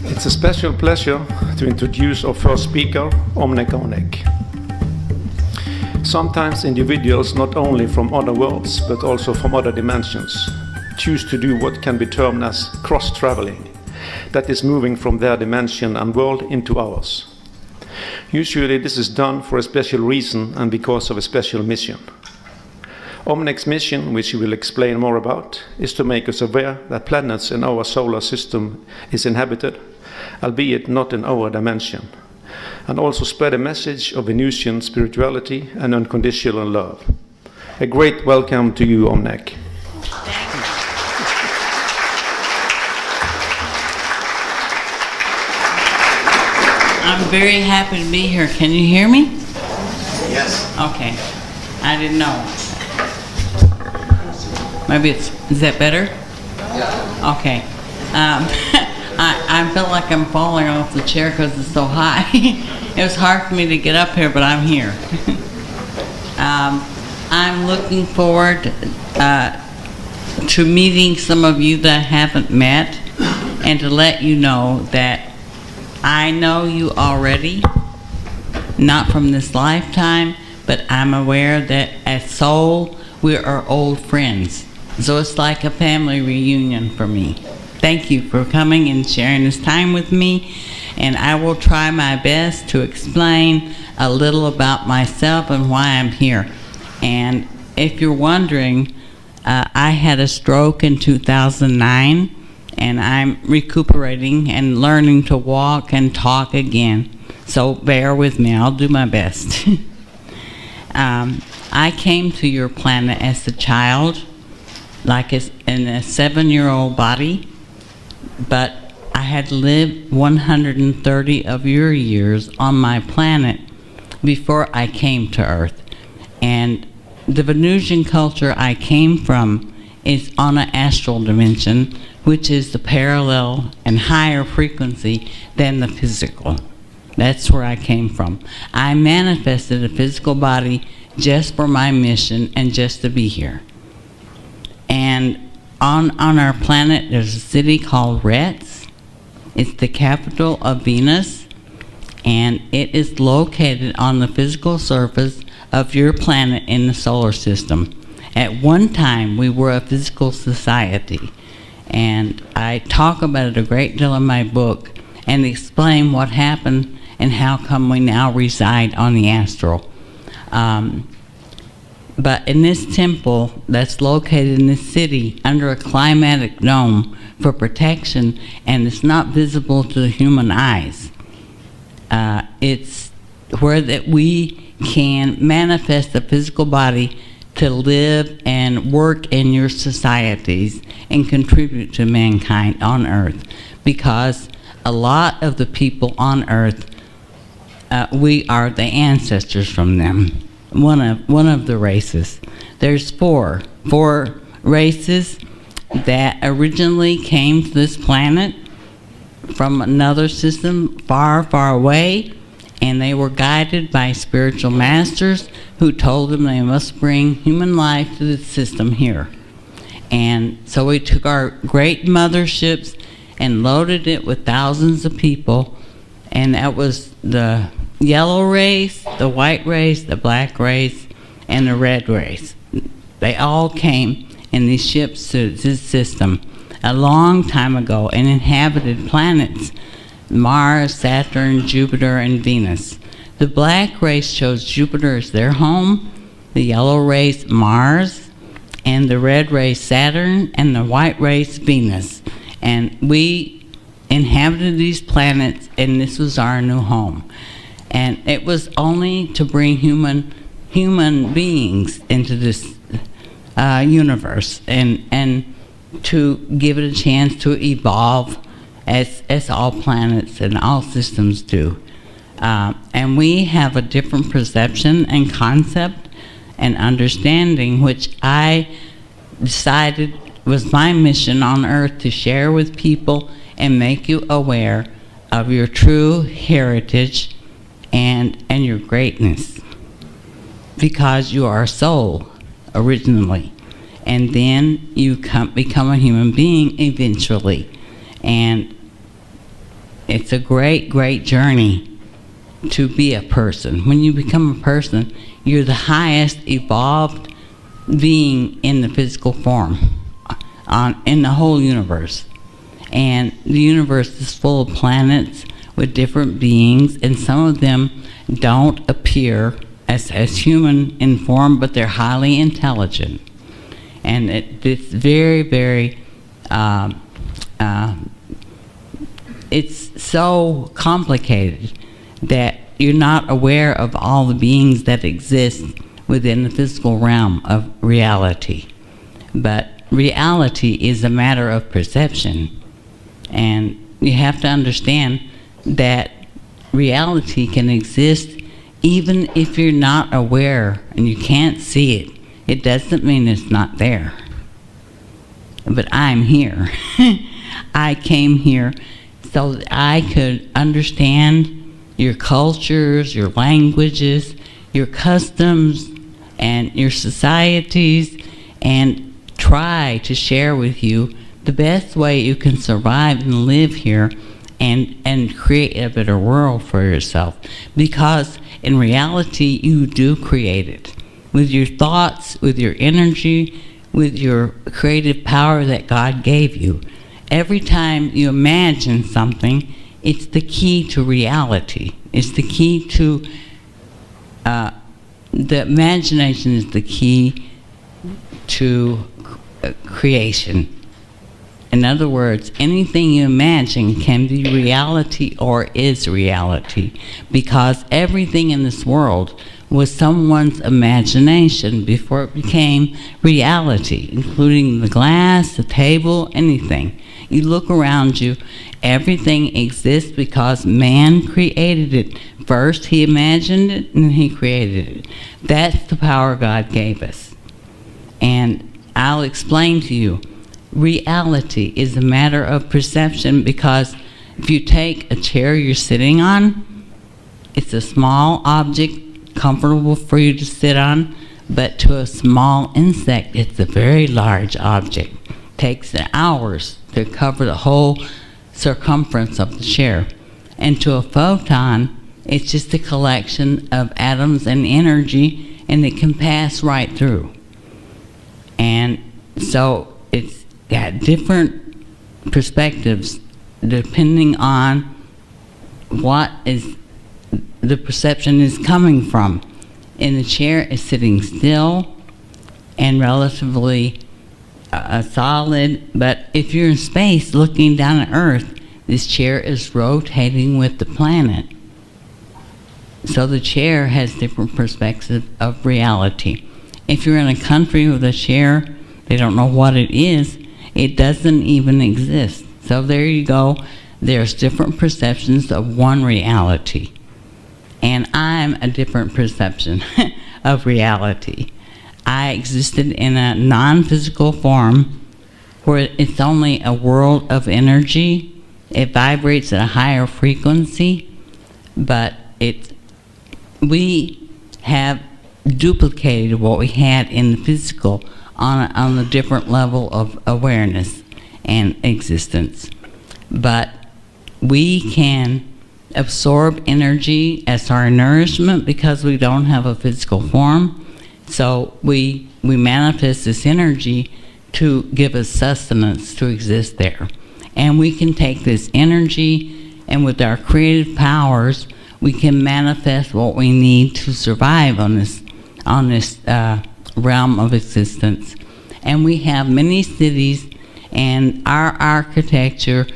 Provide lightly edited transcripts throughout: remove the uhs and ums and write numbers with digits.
It's a special pleasure to introduce our first speaker, onec. Sometimes individuals, not only from other worlds, but also from other dimensions, choose to do what can be termed as cross-traveling, that is moving from their dimension and world into ours. Usually this is done for a special reason and because of a special mission. Omnik's mission, which he will explain more about, is to make us aware that planets in our solar system is inhabited, albeit not in our dimension, and also spread a message of Venusian spirituality and unconditional love. A great welcome to you, Omnik. I'm very happy to be here. Can you hear me? Yes. Okay. I didn't know. Maybe is that better? Yeah. Okay. I feel like I'm falling off the chair because it's so high. It was hard for me to get up here, but I'm here. I'm looking forward to meeting some of you that I haven't met, and to let you know that I know you already, not from this lifetime, but I'm aware that as soul, we are old friends. So it's like a family reunion for me. Thank you for coming and sharing this time with me, and I will try my best to explain a little about myself and why I'm here. And if you're wondering, I had a stroke in 2009, and I'm recuperating and learning to walk and talk again. So bear with me, I'll do my best. I came to your planet as a child, like in a 7-year-old body, but I had lived 130 of your years on my planet before I came to Earth. And the Venusian culture I came from is on an astral dimension, which is the parallel and higher frequency than the physical. That's where I came from. I manifested a physical body just for my mission and just to be here. And on our planet, there's a city called Retz. It's the capital of Venus, and it is located on the physical surface of your planet in the solar system. At one time, we were a physical society, and I talk about it a great deal in my book and explain what happened and how come we now reside on the astral. But in this temple that's located in this city under a climatic dome for protection, and it's not visible to the human eyes, it's where that we can manifest the physical body to live and work in your societies and contribute to mankind on Earth, because a lot of the people on Earth, we are the ancestors from them. One of the races. There's four races that originally came to this planet from another system far, far away, and they were guided by spiritual masters who told them they must bring human life to the system here. And so we took our great motherships and loaded it with thousands of people, and that was the yellow race, the white race, the black race, and the red race. They all came in these ships to this system a long time ago and inhabited planets, Mars, Saturn, Jupiter, and Venus. The black race chose Jupiter as their home, the yellow race Mars, and the red race Saturn, and the white race Venus. And we inhabited these planets, and this was our new home. And it was only to bring human beings into this universe, and to give it a chance to evolve as all planets and all systems do. And we have a different perception and concept and understanding, which I decided was my mission on Earth, to share with people and make you aware of your true heritage and your greatness, because you are a soul originally, and then you become a human being eventually. And it's a great, great journey to be a person. When you become a person, you're the highest evolved being in the physical form in the whole universe. And the universe is full of planets with different beings, and some of them don't appear as human in form, but they're highly intelligent. And it's very, very, it's so complicated that you're not aware of all the beings that exist within the physical realm of reality. But reality is a matter of perception. And you have to understand that reality can exist even if you're not aware and you can't see it. It doesn't mean it's not there. But I'm here. I came here so that I could understand your cultures, your languages, your customs, and your societies, and try to share with you the best way you can survive and live here and create a better world for yourself. Because in reality, you do create it. With your thoughts, with your energy, with your creative power that God gave you. Every time you imagine something, it's the key to reality. It's the key to, the imagination is the key to creation. In other words, anything you imagine can be reality or is reality, because everything in this world was someone's imagination before it became reality, including the glass, the table, anything. You look around you, everything exists because man created it. First, he imagined it, and he created it. That's the power God gave us. And I'll explain to you, reality is a matter of perception, because if you take a chair you're sitting on, it's a small object, comfortable for you to sit on, but to a small insect, it's a very large object. It takes hours to cover the whole circumference of the chair. And to a photon, it's just a collection of atoms and energy, and it can pass right through. And so it's got different perspectives depending on what is the perception is coming from. And the chair is sitting still and relatively solid, but if you're in space looking down at Earth, this chair is rotating with the planet. So the chair has different perspectives of reality. If you're in a country with a chair, they don't know what it is, it doesn't even exist. So there you go, there's different perceptions of one reality. And I'm a different perception of reality. I existed in a non-physical form where it's only a world of energy. It vibrates at a higher frequency, but we have duplicated what we had in the physical on a different level of awareness and existence. But we can absorb energy as our nourishment because we don't have a physical form. So we manifest this energy to give us sustenance to exist there. And we can take this energy, and with our creative powers, we can manifest what we need to survive on this realm of existence. And we have many cities, and our architecture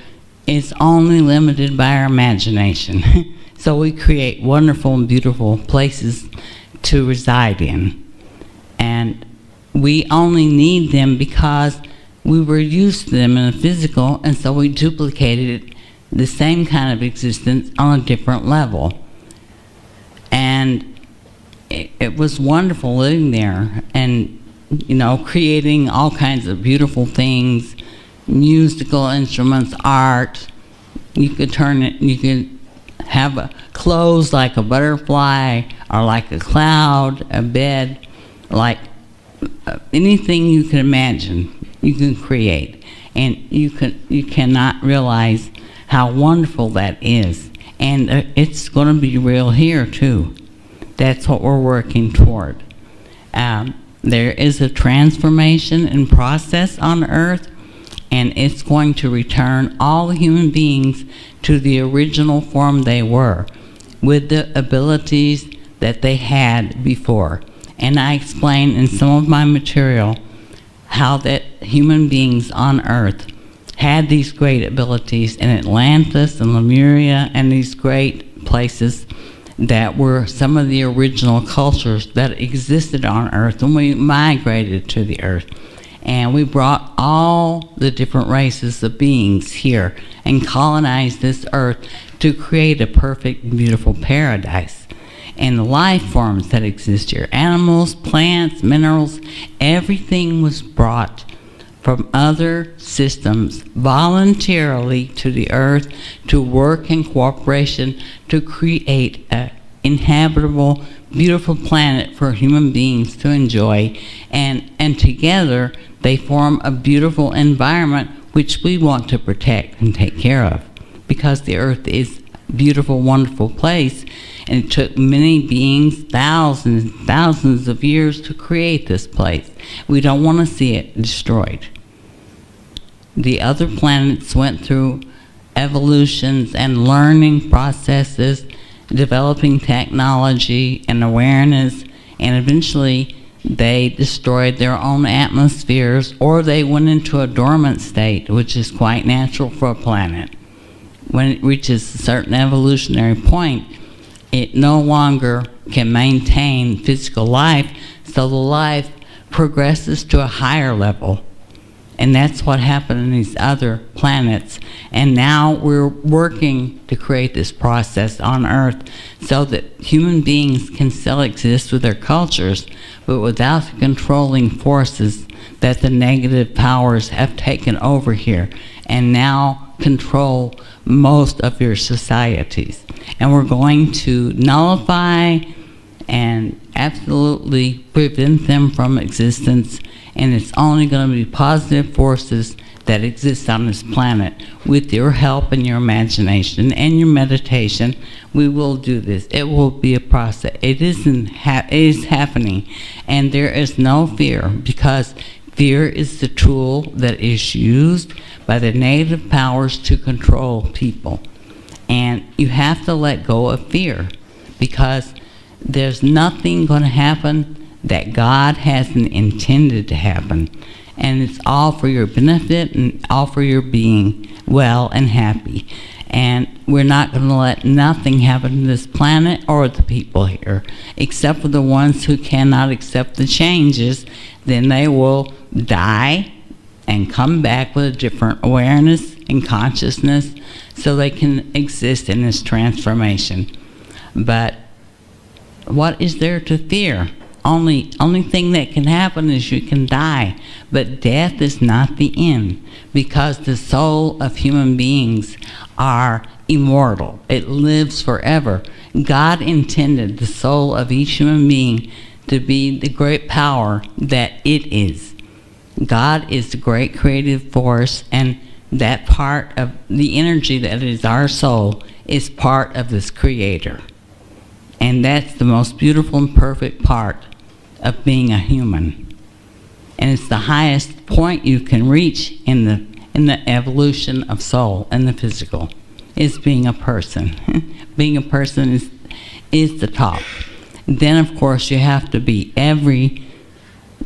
is only limited by our imagination. So we create wonderful and beautiful places to reside in. And we only need them because we were used to them in the physical, and so we duplicated the same kind of existence on a different level. And it was wonderful living there, and creating all kinds of beautiful things, musical instruments, art. You could turn it, you could have clothes like a butterfly, or like a cloud, a bed, like anything you can imagine, you can create. And you cannot realize how wonderful that is. And it's going to be real here, too. That's what we're working toward. There is a transformation in process on Earth, and it's going to return all human beings to the original form they were, with the abilities that they had before. And I explain in some of my material how that human beings on Earth had these great abilities in Atlantis and Lemuria and these great places that were some of the original cultures that existed on Earth when we migrated to the Earth. And we brought all the different races of beings here and colonized this Earth to create a perfect, beautiful paradise. And the life forms that exist here, animals, plants, minerals, everything was brought from other systems voluntarily to the Earth to work in cooperation to create an inhabitable, beautiful planet for human beings to enjoy. And together they form a beautiful environment which we want to protect and take care of, because the Earth is a beautiful, wonderful place, and it took many beings, thousands and thousands of years to create this place. We don't want to see it destroyed. The other planets went through evolutions and learning processes, developing technology and awareness, and eventually they destroyed their own atmospheres, or they went into a dormant state, which is quite natural for a planet. When it reaches a certain evolutionary point, it no longer can maintain physical life, so the life progresses to a higher level. And that's what happened in these other planets. And now we're working to create this process on Earth so that human beings can still exist with their cultures, but without the controlling forces that the negative powers have taken over here and now control most of your societies. And we're going to nullify and absolutely prevent them from existence, and it's only going to be positive forces that exist on this planet. With your help and your imagination and your meditation, we will do this. It will be a process. It is happening, and there is no fear, because fear is the tool that is used by the negative powers to control people. And you have to let go of fear, because there's nothing going to happen that God hasn't intended to happen. And it's all for your benefit and all for your being well and happy. And we're not going to let nothing happen to this planet or the people here, except for the ones who cannot accept the changes. Then they will die and come back with a different awareness and consciousness so they can exist in this transformation. But what is there to fear? Only thing that can happen is you can die. But death is not the end, because the soul of human beings are immortal. It lives forever. God intended the soul of each human being to be the great power that it is. God is the great creative force, and that part of the energy that is our soul is part of this creator. And that's the most beautiful and perfect part of being a human. And it's the highest point you can reach in the evolution of soul and the physical, is being a person. Being a person is the top. Then of course you have to be every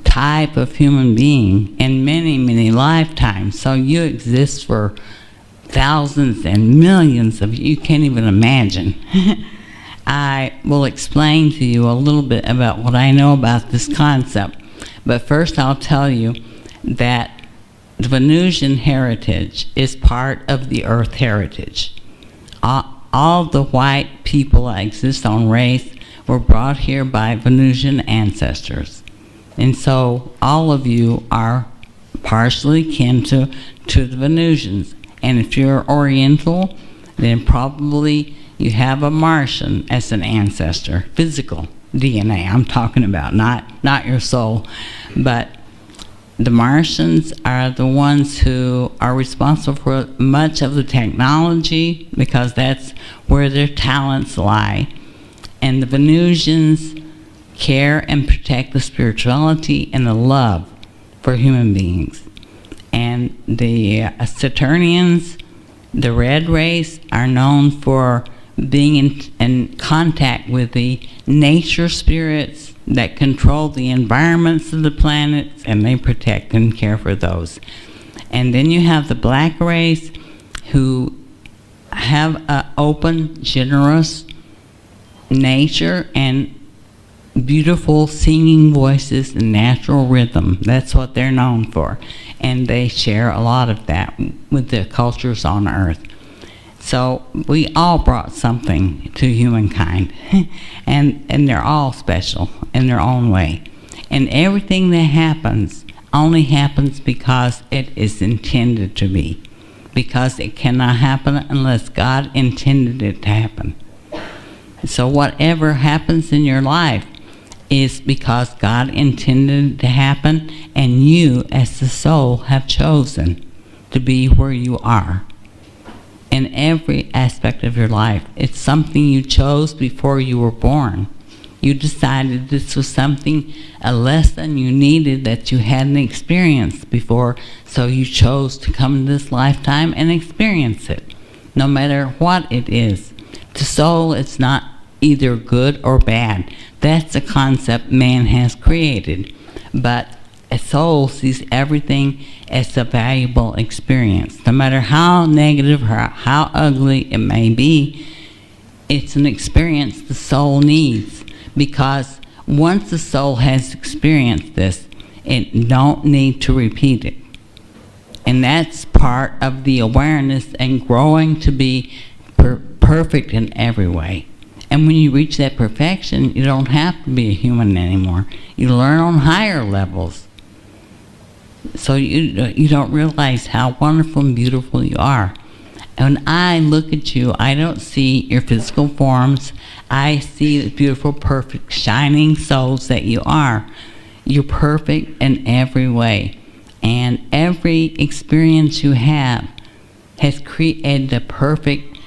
type of human being in many, many lifetimes. So you exist for thousands and millions of you can't even imagine. I will explain to you a little bit about what I know about this concept. But first I'll tell you that the Venusian heritage is part of the Earth heritage. All the white people that exist on race were brought here by Venusian ancestors. And so all of you are partially kin to the Venusians. And if you're Oriental, then probably you have a Martian as an ancestor, physical DNA I'm talking about, not your soul. But the Martians are the ones who are responsible for much of the technology because that's where their talents lie. And the Venusians care and protect the spirituality and the love for human beings. And the Saturnians, the red race, are known for being in contact with the nature spirits that control the environments of the planets, and they protect and care for those. And then you have the black race, who have an open, generous nature and beautiful singing voices and natural rhythm. That's what they're known for. And they share a lot of that with the cultures on Earth. So we all brought something to humankind. and they're all special in their own way. And everything that happens only happens because it is intended to be. Because it cannot happen unless God intended it to happen. So whatever happens in your life is because God intended it to happen, and you as the soul have chosen to be where you are. In every aspect of your life, it's something you chose before you were born. You decided this was something, a lesson you needed that you hadn't experienced before, so you chose to come in this lifetime and experience it, no matter what it is. The soul is not either good or bad. That's a concept man has created. But a soul sees everything as a valuable experience. No matter how negative or how ugly it may be, it's an experience the soul needs. Because once the soul has experienced this, it don't need to repeat it. And that's part of the awareness and growing to be perfect in every way. And when you reach that perfection, you don't have to be a human anymore. You learn on higher levels. So you don't realize how wonderful and beautiful you are. And when I look at you, I don't see your physical forms. I see the beautiful, perfect, shining souls that you are. You're perfect in every way. And every experience you have has created the perfect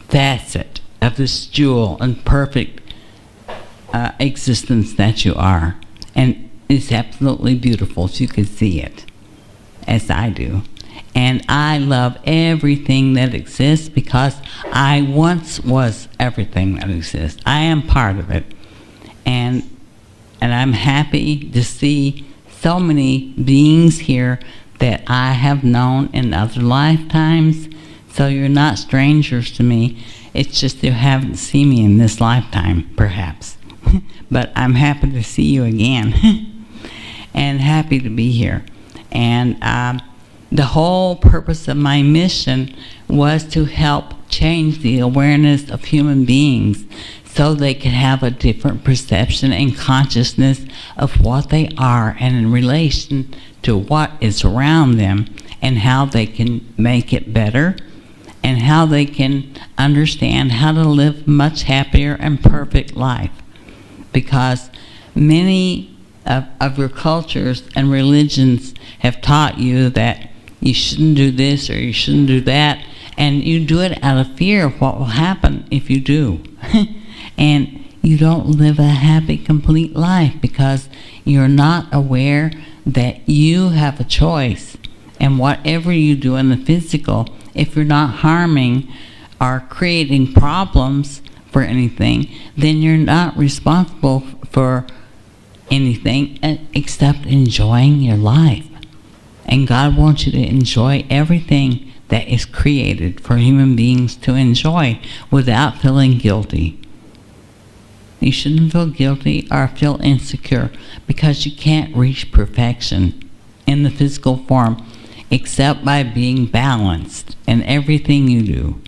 facet of this jewel and perfect existence that you are. And it's absolutely beautiful if you could see it, as I do. And I love everything that exists because I once was everything that exists. I am part of it. And I'm happy to see so many beings here that I have known in other lifetimes. So you're not strangers to me. It's just you haven't seen me in this lifetime, perhaps. But I'm happy to see you again. And happy to be here. And the whole purpose of my mission was to help change the awareness of human beings so they could have a different perception and consciousness of what they are and in relation to what is around them, and how they can make it better, and how they can understand how to live much happier and perfect life. Because many of your cultures and religions have taught you that you shouldn't do this or you shouldn't do that, and you do it out of fear of what will happen if you do. And you don't live a happy, complete life because you're not aware that you have a choice. And whatever you do in the physical, if you're not harming or creating problems for anything, then you're not responsible for anything except enjoying your life. And God wants you to enjoy everything that is created for human beings to enjoy without feeling guilty. You shouldn't feel guilty or feel insecure because you can't reach perfection in the physical form except by being balanced in everything you do.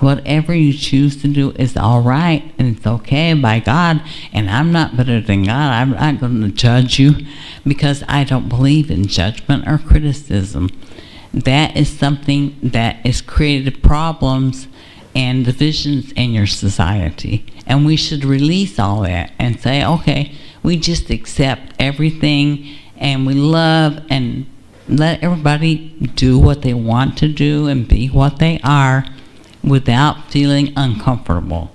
Whatever you choose to do is all right, and it's okay by God, and I'm not better than God. I'm not going to judge you because I don't believe in judgment or criticism. That is something that has created problems and divisions in your society. And we should release all that and say, okay, we just accept everything and we love and let everybody do what they want to do and be what they are without feeling uncomfortable,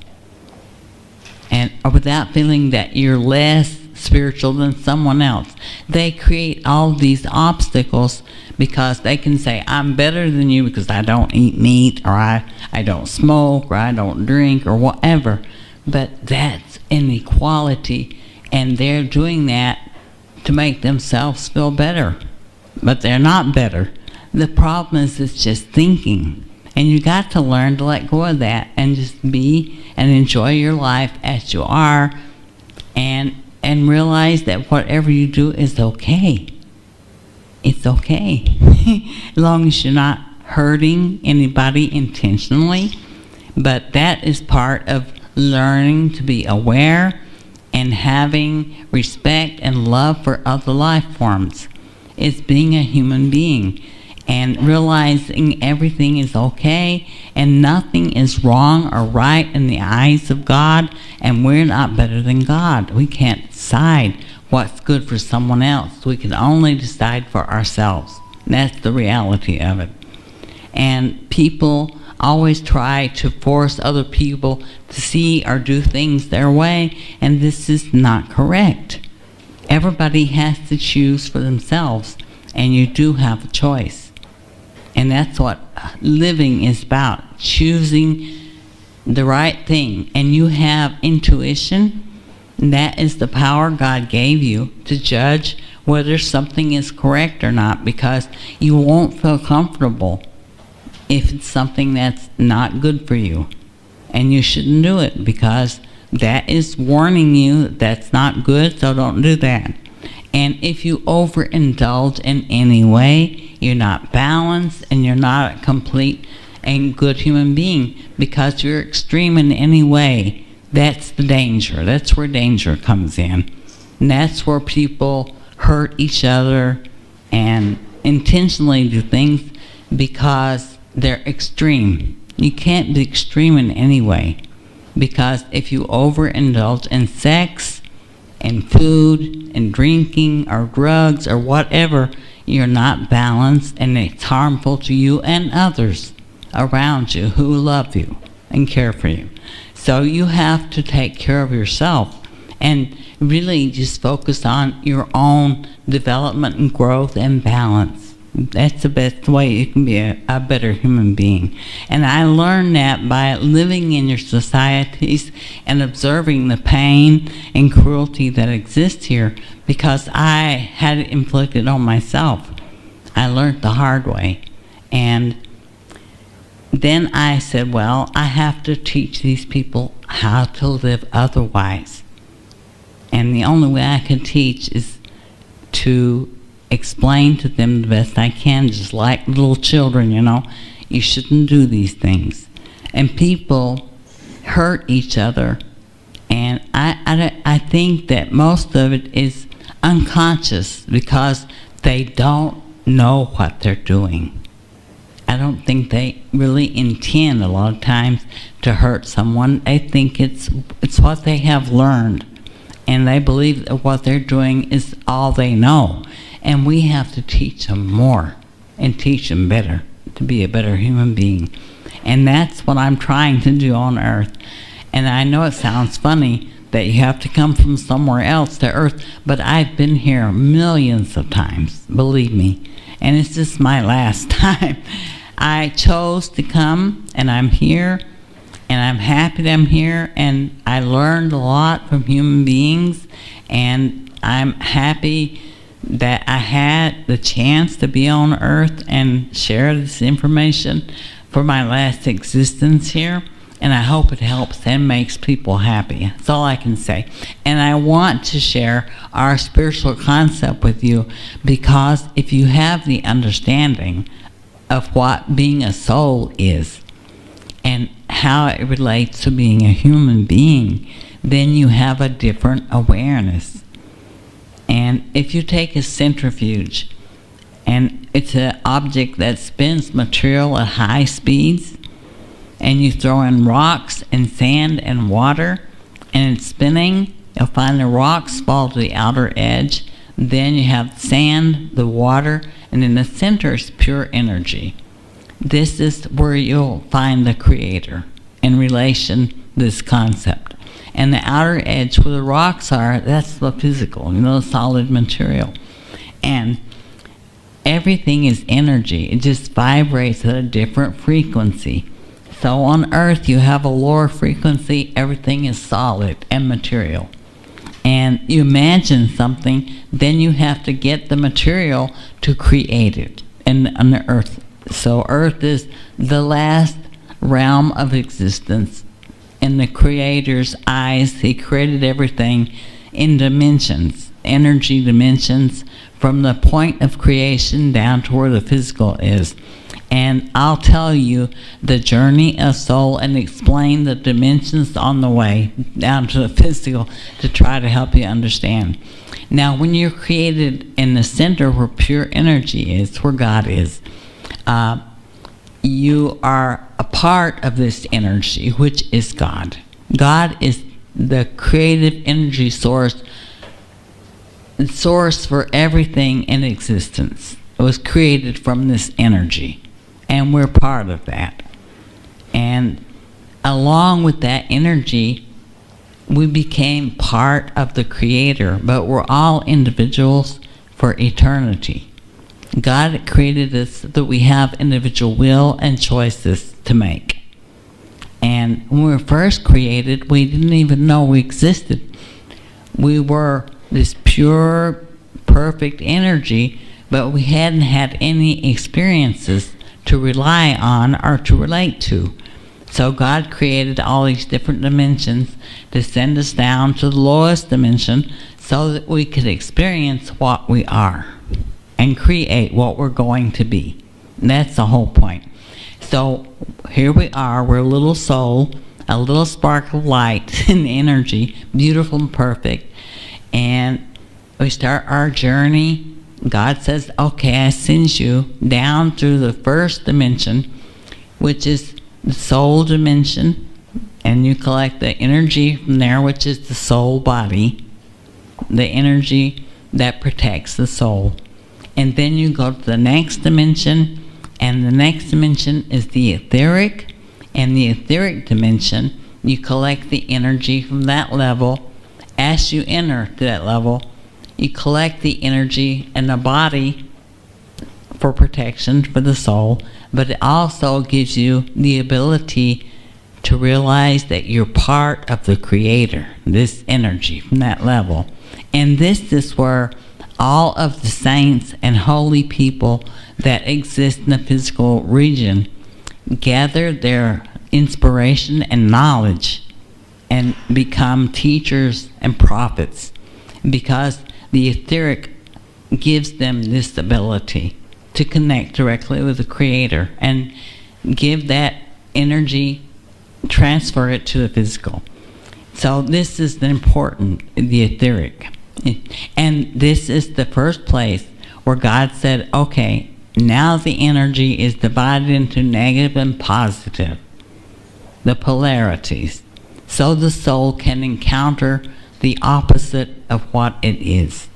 or without feeling that you're less spiritual than someone else. They create all these obstacles because they can say, I'm better than you because I don't eat meat, or I don't smoke, or I don't drink, or whatever. But that's inequality, and they're doing that to make themselves feel better. But they're not better. The problem is it's just thinking. And you got to learn to let go of that and just be and enjoy your life as you are, and realize that whatever you do is okay. It's okay. As long as you're not hurting anybody intentionally. But that is part of learning to be aware and having respect and love for other life forms. It's being a human being and realizing everything is okay and nothing is wrong or right in the eyes of God, and we're not better than God. We can't decide what's good for someone else. We can only decide for ourselves. That's the reality of it. And people always try to force other people to see or do things their way, and this is not correct. Everybody has to choose for themselves, and you do have a choice. And that's what living is about, choosing the right thing. And you have intuition. That is the power God gave you to judge whether something is correct or not, because you won't feel comfortable if it's something that's not good for you. And you shouldn't do it, because that is warning you that's not good, so don't do that. And if you overindulge in any way, you're not balanced and you're not a complete and good human being, because you're extreme in any way. That's the danger. That's where danger comes in. And that's where people hurt each other and intentionally do things because they're extreme. You can't be extreme in any way, because if you overindulge in sex and food and drinking or drugs or whatever, you're not balanced, and it's harmful to you and others around you who love you and care for you. So you have to take care of yourself and really just focus on your own development and growth and balance. That's the best way you can be a better human being. And I learned that by living in your societies and observing the pain and cruelty that exists here, because I had it inflicted on myself. I learned the hard way. And then I said, well, I have to teach these people how to live otherwise. And the only way I can teach is to explain to them the best I can, just like little children, you know. You shouldn't do these things. And people hurt each other. And I think that most of it is unconscious, because they don't know what they're doing. I don't think they really intend a lot of times to hurt someone. They think it's what they have learned, and they believe that what they're doing is all they know. And we have to teach them more and teach them better, to be a better human being. And that's what I'm trying to do on Earth. And I know it sounds funny that you have to come from somewhere else to Earth, but I've been here millions of times, believe me. And it's just my last time. I chose to come, and I'm here, and I'm happy that I'm here, and I learned a lot from human beings, and I'm happy that I had the chance to be on Earth and share this information for my last existence here. And I hope it helps and makes people happy. That's all I can say. And I want to share our spiritual concept with you, because if you have the understanding of what being a soul is and how it relates to being a human being, then you have a different awareness. And if you take a centrifuge, and it's an object that spins material at high speeds, and you throw in rocks and sand and water, and it's spinning, you'll find the rocks fall to the outer edge, Then you have sand, the water, and in the center is pure energy. This is where you'll find the Creator in relation to this concept. And the outer edge where the rocks are, that's the physical, the solid material. And everything is energy. It just vibrates at a different frequency. So on Earth, you have a lower frequency. Everything is solid and material. And you imagine something, then you have to get the material to create it on the Earth. So Earth is the last realm of existence. In the Creator's eyes, He created everything in dimensions, energy dimensions, from the point of creation down to where the physical is. And I'll tell you the journey of soul and explain the dimensions on the way down to the physical to try to help you understand. Now, when you're created in the center where pure energy is, where God is, you are a part of this energy, which is God. God is the creative energy source for everything in existence. It was created from this energy. And we're part of that. And along with that energy, we became part of the Creator, but we're all individuals for eternity. God created us so that we have individual will and choices to make. And when we were first created, we didn't even know we existed. We were this pure, perfect energy, but we hadn't had any experiences to rely on or to relate to. So God created all these different dimensions to send us down to the lowest dimension so that we could experience what we are and create what we're going to be. And that's the whole point. So here we are, we're a little soul, a little spark of light and energy, beautiful and perfect. And we start our journey. God says, okay, I send you down through the first dimension, which is the soul dimension, and you collect the energy from there, which is the soul body, the energy that protects the soul. And then you go to the next dimension, and the next dimension is the etheric, and the etheric dimension, you collect the energy from that level. As you enter to that level, you collect the energy in the body for protection for the soul, but it also gives you the ability to realize that you're part of the Creator, this energy from that level. And this is where all of the saints and holy people that exist in the physical region gather their inspiration and knowledge and become teachers and prophets, because the etheric gives them this ability to connect directly with the Creator and give that energy, transfer it to the physical. So this is the important, the etheric. And this is the first place where God said, okay, now the energy is divided into negative and positive, the polarities, so the soul can encounter the opposite of what it is.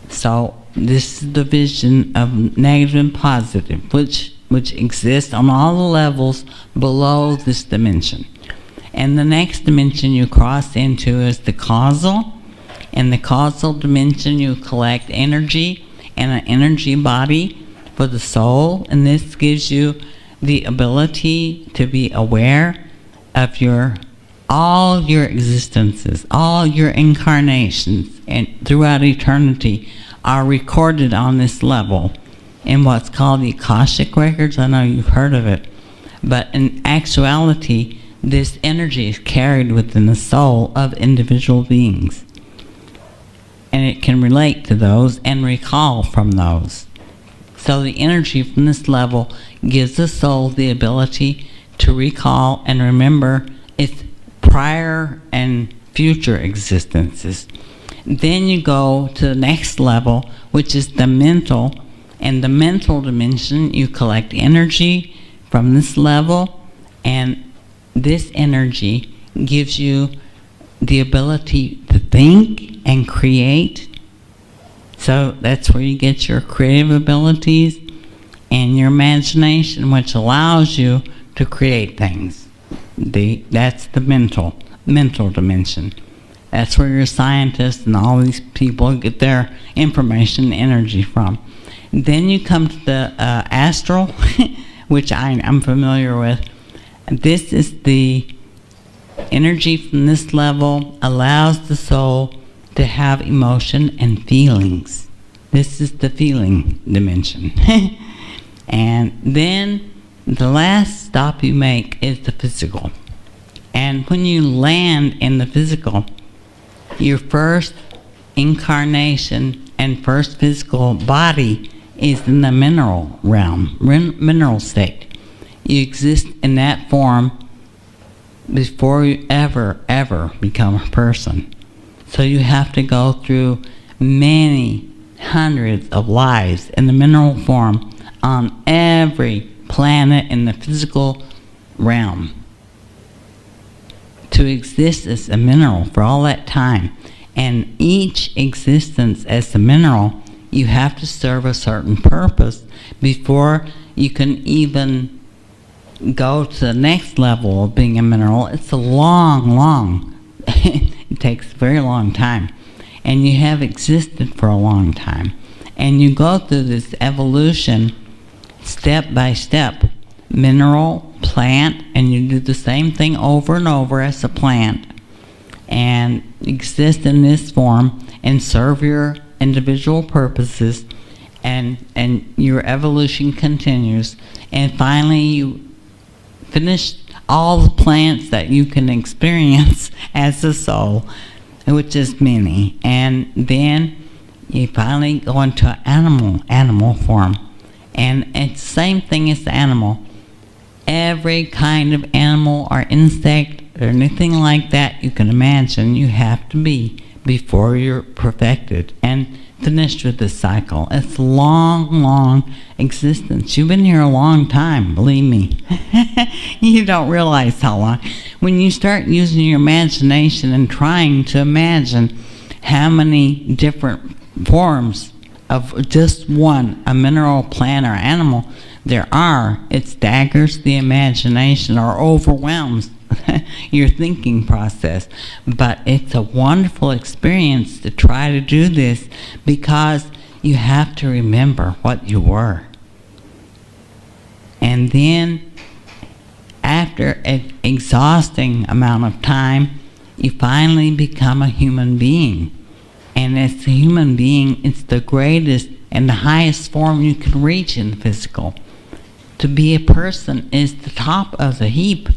So this is the vision of negative and positive, which exists on all the levels below this dimension. And the next dimension you cross into is the causal. In the causal dimension you collect energy and an energy body for the soul, and this gives you the ability to be aware of all your existences, all your incarnations, and throughout eternity are recorded on this level in what's called the Akashic Records. I know you've heard of it, but in actuality, this energy is carried within the soul of individual beings, and it can relate to those and recall from those. So the energy from this level gives the soul the ability to recall and remember its prior and future existences. Then you go to the next level, which is the mental. In the mental dimension, you collect energy from this level, and this energy gives you the ability to think and create So that's where you get your creative abilities and your imagination, which allows you to create things. That's the mental dimension. That's where your scientists and all these people get their information, energy from. Then you come to the astral, which I'm familiar with. This is the energy from this level, allows the soul to have emotion and feelings. This is the feeling dimension. And then the last stop you make is the physical. And when you land in the physical, your first incarnation and first physical body is in the mineral realm, mineral state. You exist in that form before you ever become a person. So you have to go through many hundreds of lives in the mineral form on every planet in the physical realm to exist as a mineral for all that time. And each existence as a mineral, you have to serve a certain purpose before you can even go to the next level of being a mineral. It's a long it takes a very long time, and you have existed for a long time, and you go through this evolution step by step, mineral, plant, and you do the same thing over and over as a plant and exist in this form and serve your individual purposes, and your evolution continues, and finally you finish all the plants that you can experience as a soul, which is many, and then you finally go into an animal form, and it's the same thing as the animal. Every kind of animal or insect or anything like that you can imagine you have to be before you're perfected and finished with this cycle. It's long existence. You've been here a long time, believe me. You don't realize how long. When you start using your imagination and trying to imagine how many different forms of just one, a mineral, plant, or animal, there are, it staggers the imagination or overwhelms your thinking process. But it's a wonderful experience to try to do this, because you have to remember what you were. And then after an exhausting amount of time, you finally become a human being. And as a human being, it's the greatest and the highest form you can reach in the physical. To be a person is the top of the heap.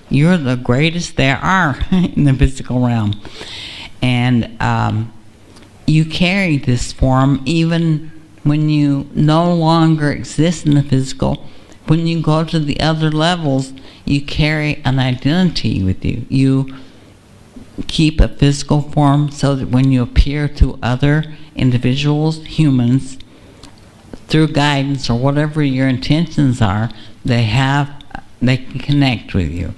You're the greatest there are in the physical realm. And you carry this form even when you no longer exist in the physical. When you go to the other levels, you carry an identity with you. You keep a physical form so that when you appear to other individuals, humans, through guidance or whatever your intentions are, they can connect with you.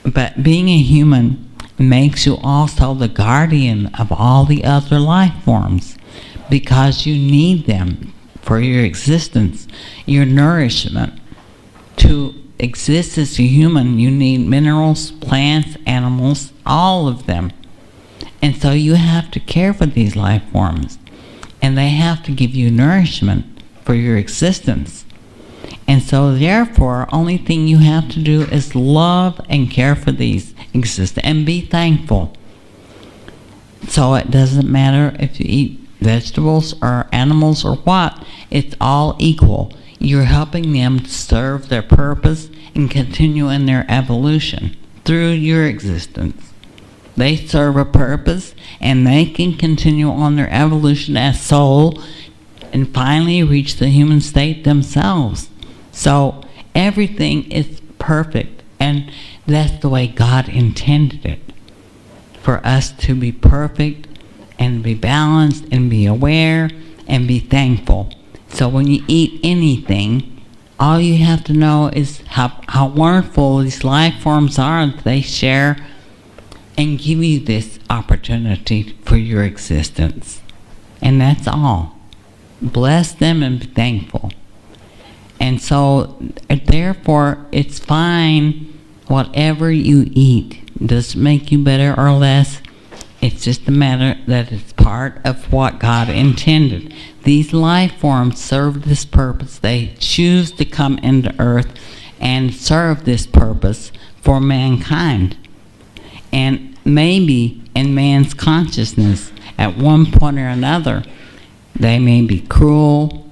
But being a human makes you also the guardian of all the other life forms, because you need them for your existence, your nourishment. To exist as a human, you need minerals, plants, animals, all of them. And so you have to care for these life forms, and they have to give you nourishment for your existence. And so therefore, only thing you have to do is love and care for these existence and be thankful. So it doesn't matter if you eat vegetables or animals or what, it's all equal. You're helping them to serve their purpose and continue in their evolution through your existence. They serve a purpose, and they can continue on their evolution as soul and finally reach the human state themselves. So everything is perfect, and that's the way God intended it, for us to be perfect and be balanced and be aware and be thankful. So when you eat anything, all you have to know is how wonderful these life forms are that they share and give you this opportunity for your existence. And that's all. Bless them and be thankful. And so, therefore, it's fine whatever you eat. Does it make you better or less? It's just a matter that it's part of what God intended. These life forms serve this purpose. They choose to come into earth and serve this purpose for mankind. And maybe in man's consciousness, at one point or another, they may be cruel,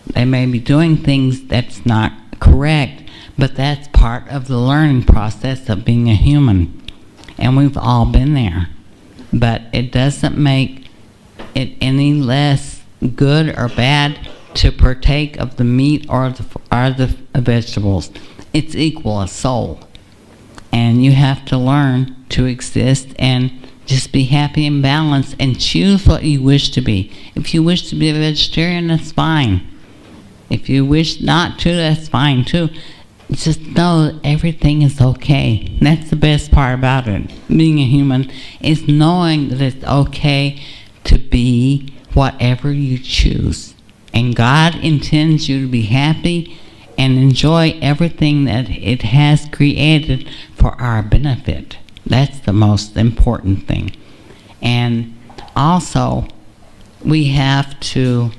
they may be doing things that's not correct, but that's part of the learning process of being a human. And we've all been there. But it doesn't make it any less good or bad to partake of the meat or the vegetables. It's equal as soul. And you have to learn to exist and just be happy and balanced and choose what you wish to be. If you wish to be a vegetarian, that's fine. If you wish not to, that's fine too. Just know that everything is okay. That's the best part about it. Being a human is knowing that it's okay to be whatever you choose. And God intends you to be happy and enjoy everything that it has created for our benefit. That's the most important thing. And also, we have to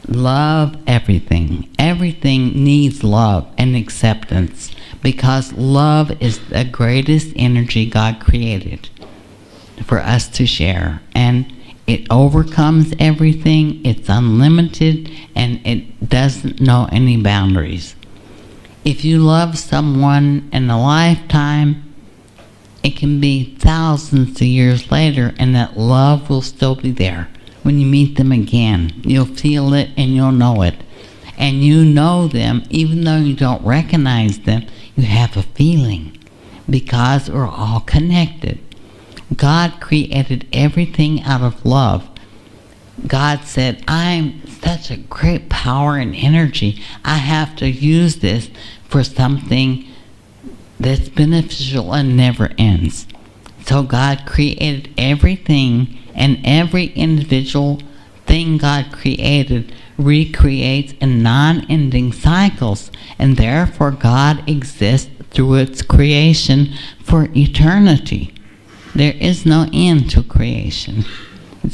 love everything. Everything needs love and acceptance, because love is the greatest energy God created for us to share. And it overcomes everything, it's unlimited, and it doesn't know any boundaries. If you love someone in a lifetime, it can be thousands of years later, and that love will still be there. When you meet them again, you'll feel it and you'll know it. And you know them, even though you don't recognize them, you have a feeling, because we're all connected. God created everything out of love. God said, I'm such a great power and energy. I have to use this for something that's beneficial and never ends. So God created everything, and every individual thing God created recreates in non-ending cycles, and therefore God exists through its creation for eternity. There is no end to creation.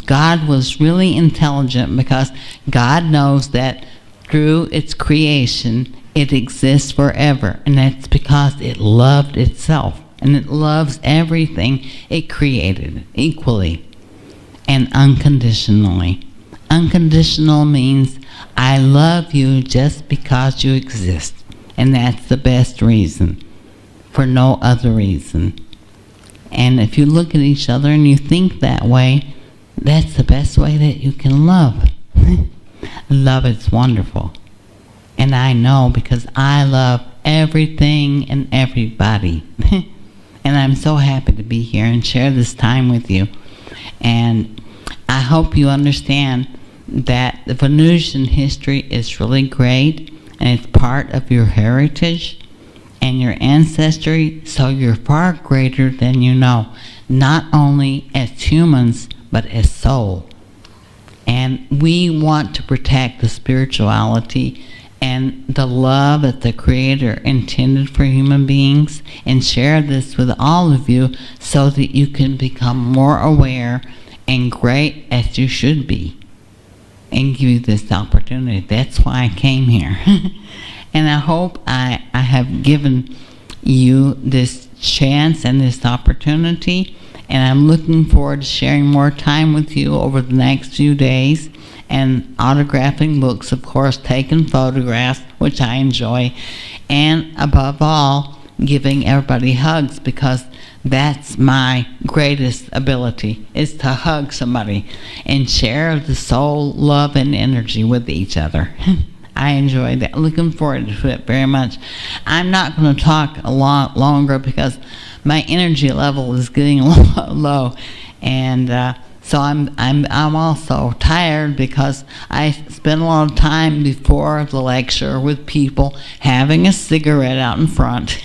God was really intelligent, because God knows that through its creation it exists forever, and that's because it loved itself, and it loves everything it created equally and unconditionally. Unconditional means I love you just because you exist, and that's the best reason, for no other reason. And if you look at each other and you think that way, that's the best way that you can love. Love is wonderful. And I know, because I love everything and everybody. And I'm so happy to be here and share this time with you. And I hope you understand that the Venusian history is really great, and it's part of your heritage and your ancestry, so you're far greater than you know, not only as humans, but as soul. And we want to protect the spirituality and the love that the Creator intended for human beings, and share this with all of you so that you can become more aware and great as you should be, and give you this opportunity. That's why I came here. And I hope I have given you this chance and this opportunity, and I'm looking forward to sharing more time with you over the next few days, and autographing books, of course, taking photographs, which I enjoy, and above all, giving everybody hugs, because that's my greatest ability, is to hug somebody and share the soul, love, and energy with each other. I enjoy that. Looking forward to it very much. I'm not going to talk a lot longer, because my energy level is getting low, and so I'm also tired, because I spend a lot of time before the lecture with people having a cigarette out in front,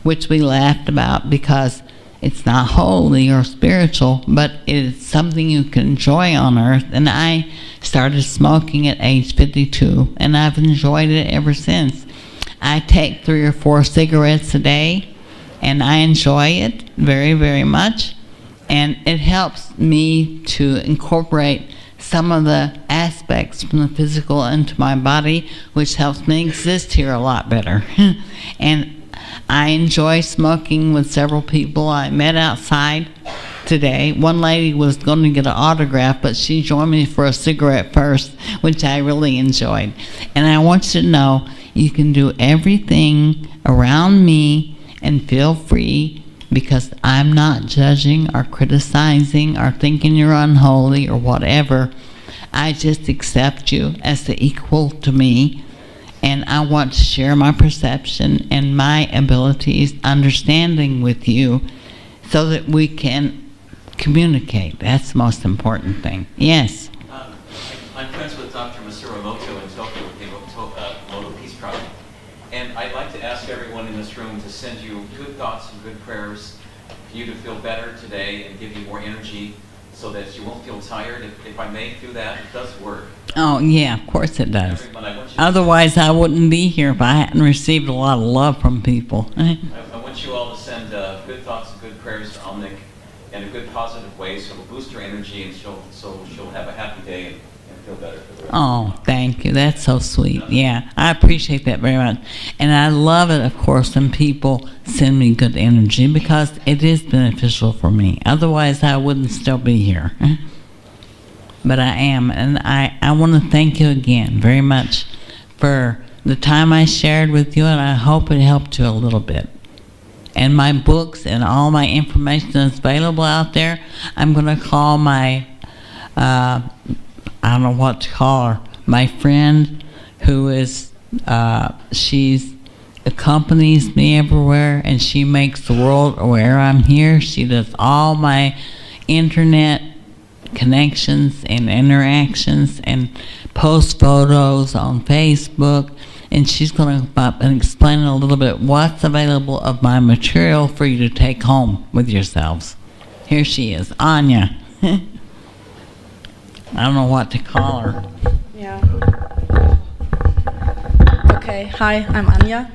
which we laughed about, because It's not holy or spiritual, but it's something you can enjoy on earth. And I started smoking at age 52, and I've enjoyed it ever since. I take 3 or 4 cigarettes a day, and I enjoy it very, very much. And it helps me to incorporate some of the aspects from the physical into my body, which helps me exist here a lot better. And I enjoy smoking with several people I met outside today. One lady was going to get an autograph, but she joined me for a cigarette first, which I really enjoyed. And I want you to know you can do everything around me and feel free, because I'm not judging or criticizing or thinking you're unholy or whatever. I just accept you as the equal to me, and I want to share my perception and my abilities, understanding with you, so that we can communicate. That's the most important thing. Yes? I'm friends with Dr. Masuro Moto in Tokyo with the Moto Peace Project. And I'd like to ask everyone in this room to send you good thoughts and good prayers for you to feel better today and give you more energy so that you won't feel tired. If I may do that, it does work. Oh, yeah, of course it does. Everyone, I want you Otherwise, I wouldn't be here if I hadn't received a lot of love from people. I want you all to send good thoughts and good prayers to Omnik in a good, positive way, so it'll boost her energy, and she'll have a happy day and feel better for the rest. Oh, thank you. That's so sweet. Yeah, I appreciate that very much. And I love it, of course, when people send me good energy, because it is beneficial for me. Otherwise, I wouldn't still be here. But I am. And I want to thank you again very much for the time I shared with you, and I hope it helped you a little bit. And my books and all my information is available out there. I'm going to call my... I don't know what to call her, my friend who is, she's accompanies me everywhere, and she makes the world aware I'm here. She does all my internet connections and interactions and post photos on Facebook, and she's going to come up and explain a little bit what's available of my material for you to take home with yourselves. Here she is, Anya. I don't know what to call her. Yeah. Okay, hi, I'm Anya.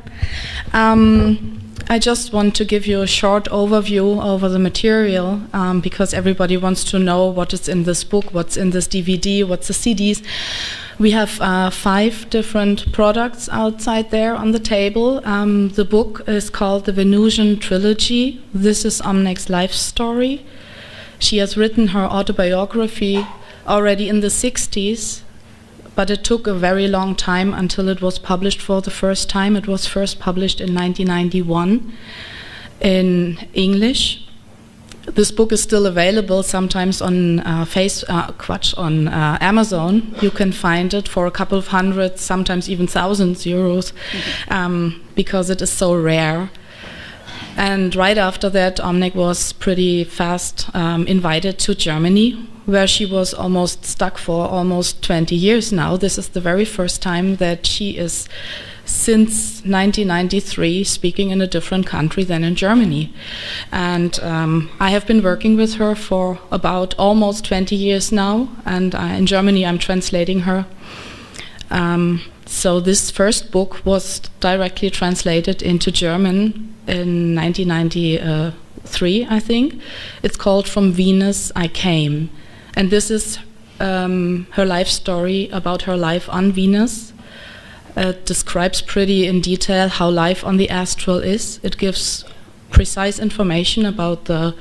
I just want to give you a short overview over the material, because everybody wants to know what is in this book, what's in this DVD, what's the CDs. We have 5 different products outside there on the table. The book is called the Venusian Trilogy. This is Omnec's life story. She has written her autobiography already in the 60s, but it took a very long time until it was published for the first time. It was first published in 1991 in English. This book is still available sometimes on Amazon. You can find it for a couple of hundred, sometimes even thousands euros, because it is so rare. And right after that, Omnik was pretty fast invited to Germany, where she was almost stuck for almost 20 years now. This is the very first time that she is, since 1993, speaking in a different country than in Germany. And I have been working with her for about almost 20 years now, and in Germany I'm translating her. So this first book was directly translated into German in 1993, I think. It's called From Venus I Came. And this is her life story about her life on Venus. It describes pretty in detail how life on the astral is. It gives precise information about the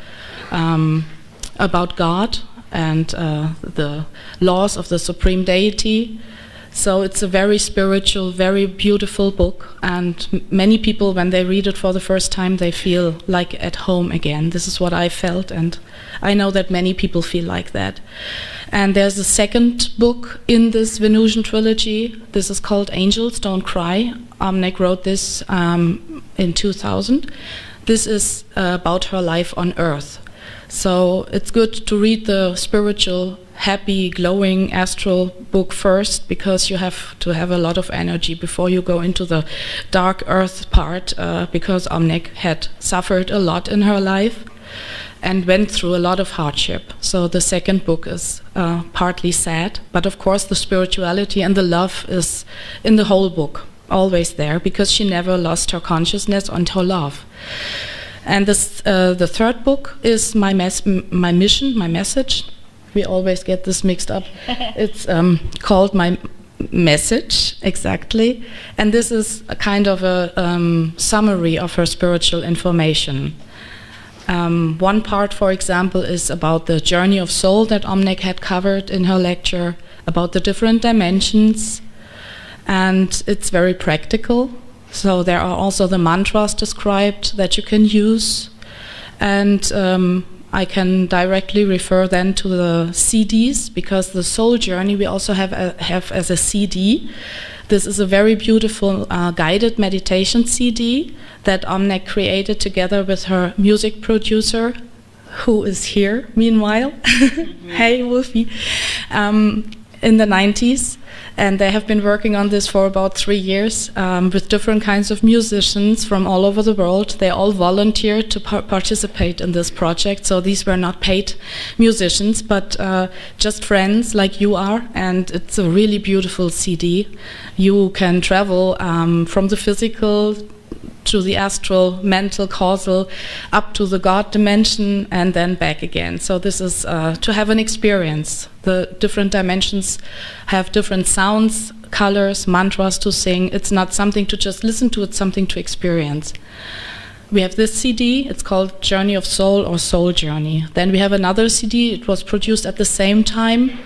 about God and the laws of the supreme deity. So it's a very spiritual, very beautiful book, and many people, when they read it for the first time, they feel like at home again. This is what I felt, and I know that many people feel like that. And there's a second book in this Venusian trilogy. This is called Angels Don't Cry. Omnik wrote this in 2000. This is about her life on Earth. So it's good to read the spiritual, happy, glowing astral book first, because you have to have a lot of energy before you go into the dark earth part, because Omnik had suffered a lot in her life. and went through a lot of hardship. So the second book is partly sad, but of course the spirituality and the love is in the whole book, always there, because she never lost her consciousness and her love. And this, the third book is my mission, my message. We always get this mixed up. It's called My Message, exactly. And this is a kind of a summary of her spiritual information. One part, for example, is about the journey of soul that Omnik had covered in her lecture, about the different dimensions, and it's very practical. So there are also the mantras described that you can use, and I can directly refer then to the CDs, because the soul journey we also have as a CD. This is a very beautiful guided meditation CD that Omnik created together with her music producer, who is here meanwhile. Hey, Wolfie. In the 90s. And they have been working on this for about 3 years with different kinds of musicians from all over the world. They all volunteered to participate in this project. So these were not paid musicians, but just friends like you are. And it's a really beautiful CD. You can travel from the physical to the astral, mental, causal, up to the God dimension, and then back again. So this is to have an experience. The different dimensions have different sounds, colors, mantras to sing. It's not something to just listen to, it's something to experience. We have this CD, it's called Journey of Soul or Soul Journey. Then we have another CD, it was produced at the same time.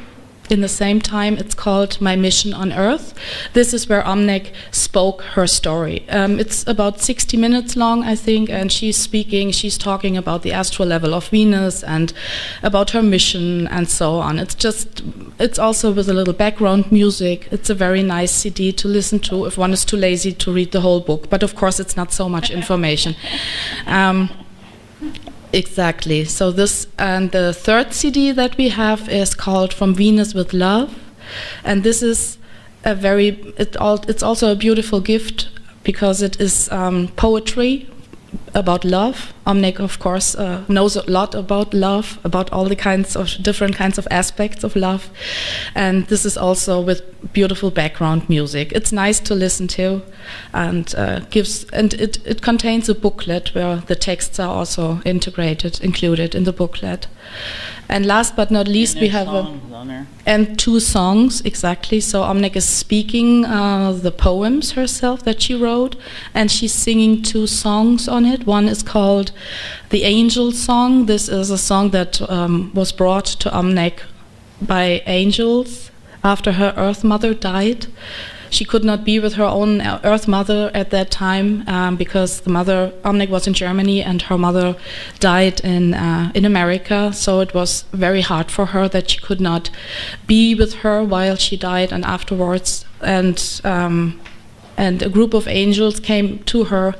In the same time, it's called My Mission on Earth. This is where Omnik spoke her story. It's about 60 minutes long, I think, and she's talking about the astral level of Venus and about her mission and so on. It's also with a little background music. It's a very nice CD to listen to if one is too lazy to read the whole book. But of course, it's not so much information. Exactly. So this, and the third CD that we have is called From Venus with Love, and this is a it's also a beautiful gift because it is poetry about love. Omnik, of course, knows a lot about love, about all the different kinds of aspects of love, and this is also with beautiful background music. It's nice to listen to, and it contains a booklet where the texts are also included in the booklet. And last but not least, we have and 2 songs, exactly. So Omnik is speaking the poems herself that she wrote, and she's singing 2 songs on it. One is called The Angel Song. This is a song that was brought to Omnik by angels after her Earth Mother died. She could not be with her own Earth Mother at that time because the mother, Omnik, was in Germany and her mother died in America. So it was very hard for her that she could not be with her while she died and afterwards. And a group of angels came to her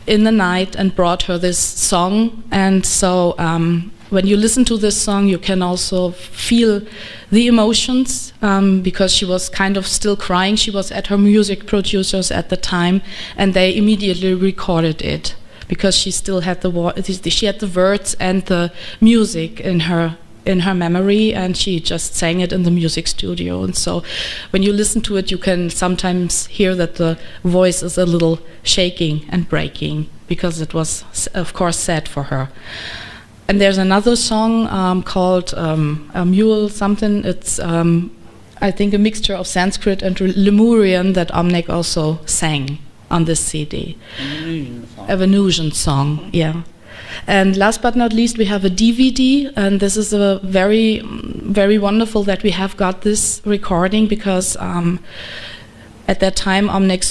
in the night and brought her this song. And so when you listen to this song, you can also feel the emotions because she was kind of still crying. She was at her music producers at the time, and they immediately recorded it because she still had the words and the music in her memory, and she just sang it in the music studio. And so when you listen to it, you can sometimes hear that the voice is a little shaking and breaking because it was, of course, sad for her. And there's another song called a Mule something. It's, I think, a mixture of Sanskrit and Lemurian that Omnik also sang on this CD. A Venusian song, yeah. And last but not least, we have a DVD, and this is a very, very wonderful that we have got this recording because at that time Omnik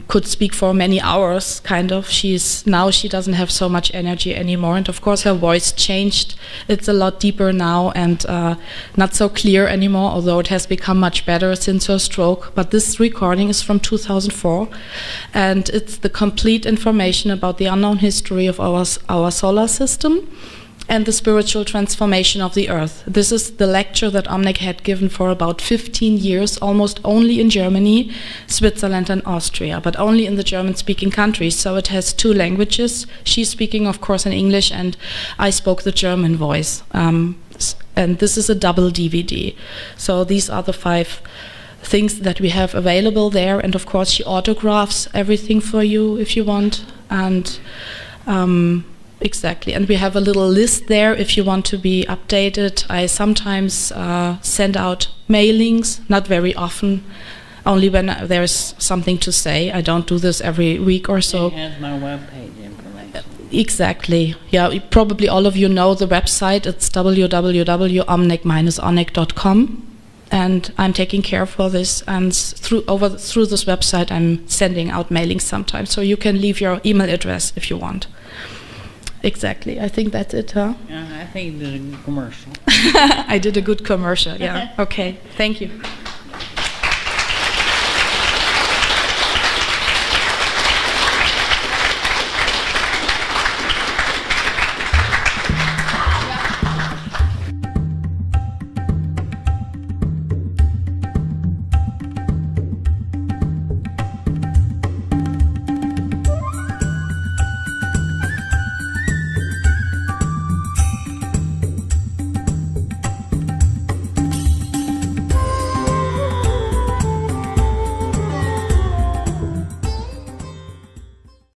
could speak for many hours, kind of. Now she doesn't have so much energy anymore, and of course her voice changed. It's a lot deeper now and not so clear anymore, although it has become much better since her stroke. But this recording is from 2004, and it's the complete information about the unknown history of our solar system. and the spiritual transformation of the earth. This is the lecture that Omnik had given for about 15 years, almost only in Germany, Switzerland and Austria, but only in the German-speaking countries. So it has 2 languages. She's speaking, of course, in English, and I spoke the German voice. And this is a double DVD. So these are the 5 things that we have available there. And of course, she autographs everything for you if you want. And exactly. And we have a little list there if you want to be updated. I sometimes send out mailings, not very often, only when there's something to say. I don't do this every week or so. It has my webpage information. Exactly. Yeah, probably all of you know the website. It's www.omnec-onec.com. And I'm taking care for this, and through this website I'm sending out mailings sometimes, so you can leave your email address if you want. Exactly. I think that's it, huh? I think you did a good commercial. I did a good commercial, yeah. Okay, thank you.